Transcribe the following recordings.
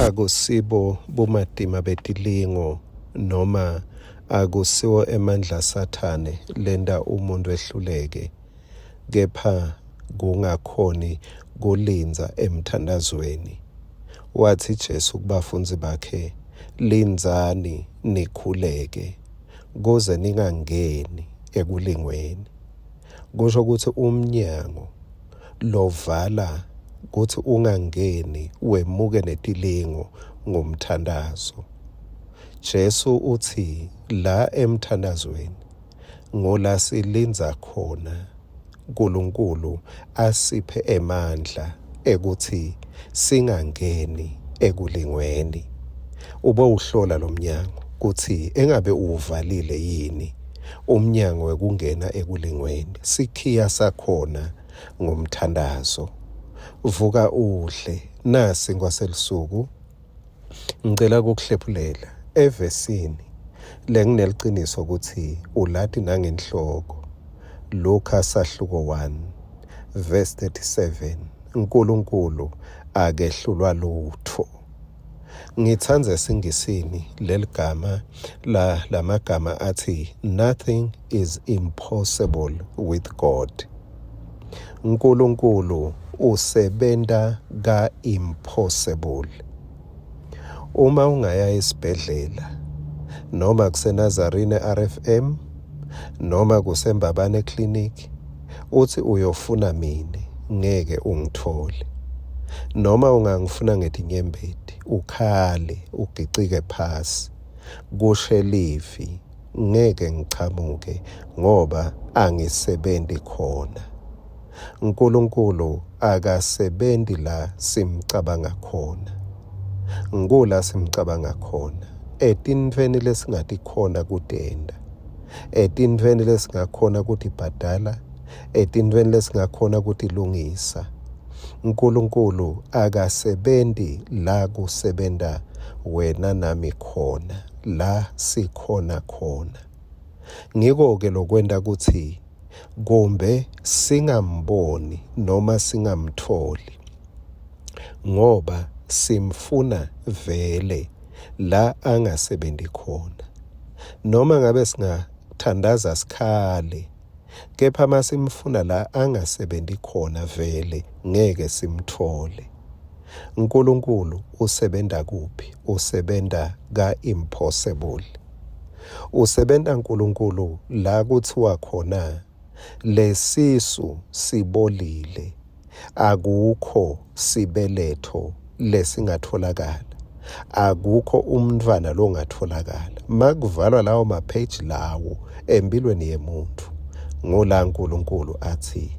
Akusibo bumadima betilingo noma akusiwo emandla sathane lenda umuntu ehluleke, kepha kungakhoni kulinza emthandazweni. Wathi Jesu kubafundi bakhe, linzani nikhuleke, kuze ningangeni ekulingweni. Kusho ukuthi umnyango lovala kuthi ungangeni wemuke netilingo ngomthandazo. Jesu uthi la emthandazweni ngola silinza khona uNkulunkulu asiphe emandla ekuthi singangeni ekulingweni. Ube uhlola lo mnyango kuthi engabe uvalile yini umnyango wekungena ekulingweni. Sikhiya sakhona ngomthandazo. Vuka udle nasi ngwaselisuku. Ngicela ukukuhlephulela evesini lengineliciniso ukuthi ulathi nangenhloko. Luka sahluko 1 verse 37. uNkulunkulu akehlulwa lutho. Ngithanze singisini leligama lamagama athi nothing is impossible with God. uNkulunkulu usebenta ka-impossible. Uma ungaya esibhedlela noma kuseNazarene RFM noma kuseMbabane Clinic uthi uyofuna mini ngeke ungithole. Noma ungangifuna ngetinyembeti ukhale ugicike phasi kushelifi ngeke ngichamuke ngoba angisebenzi khona. uNkulunkulu akasebenzi la simcabanga khona. Ngula simcabanga khona etintweni lesingatikhona kutenda, etintweni lesingakhona kutibhadala, etintweni lesingakhona kutilungisa. uNkulunkulu akasebenzi la kusebenta wena nami khona, la sikhona khona. Ngiko-ke lokwenta ukuthi kumbe singamboni noma singamtholi ngoba simfuna vele la angasebenzi khona. Noma ngabe singathandaza sikhale, kepha masimfuna la angasebenzi khona vele ngeke simthole. uNkulunkulu usebenta kuphi? Usebenta ka-impossible. Usebenta uNkulunkulu la kuthiwa khona lesisu sibolile, akukho sibeletho lesingatholakala, akukho umntwana longatholakala. Makuvalwa lawo mapage lawo empilweni yemuntu, ngola uNkulunkulu athi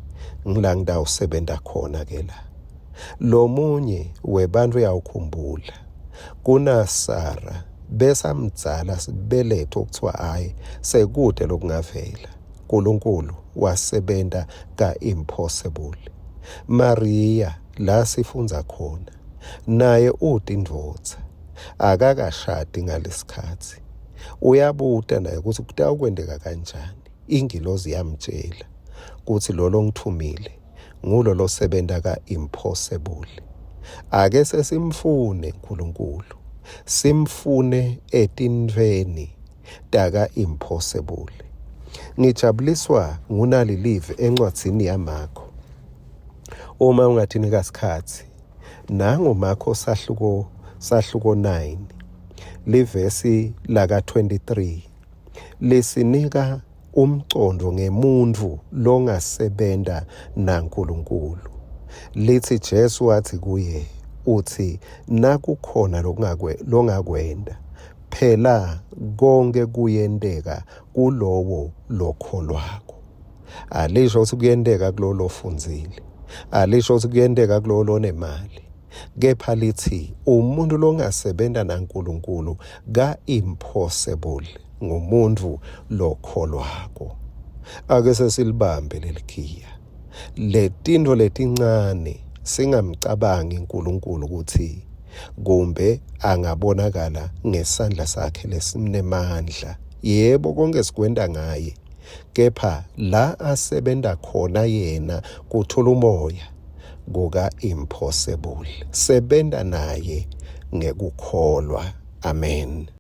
ngila ngidawusebenta khona ke la. Lo munye webantu uyawukhumbula kunaSara besamdzala sibeletho okuthiwa hayi sekude lokungavela. uNkulunkulu wasebenta ka-impossible. Maria la sifunza khona naye utindvodza akakashadi ngalesikhathi. Uyabuta naye ukuthi kutawukwendeka kanjani. Ingilozi yamtshela ukuthi lolo ngithumile ngulo losebenta ka-impossible. Ake sesimfune uNkulunkulu, simfune etintweni taka-impossible. Ngijabuliswa ngunali live encwadzini yaMakho. Uma ungathinika sikhathi, nangu Makho sahluko 9 livesi laka 23 lisinika umcondo ngemuntu longasebenta naNkulunkulu. Lithi Jesu wathi kuye, uthi nakukhona longakwenda phela konke kuyenteka kulowo lokholwako. Alisho ukuthi kuyenteka kulolo lofunzile, alisho ukuthi kuyenteka kulolo nemali, kepha lithi umuntu longasebenta naNkulunkulu ka-impossible ngumuntu lokholwako. Ake sesilibambe lelikhiya letinto letincane, singamcabangi uNkulunkulu ukuthi kumbe angabonakala ngesandla sakhe lesinemandla. Yebo konke sikwenda ngaye, kepha la asebenta khona yena kuthola umoya kuka impossible. Sebenta naye ngekukholwa. Amen.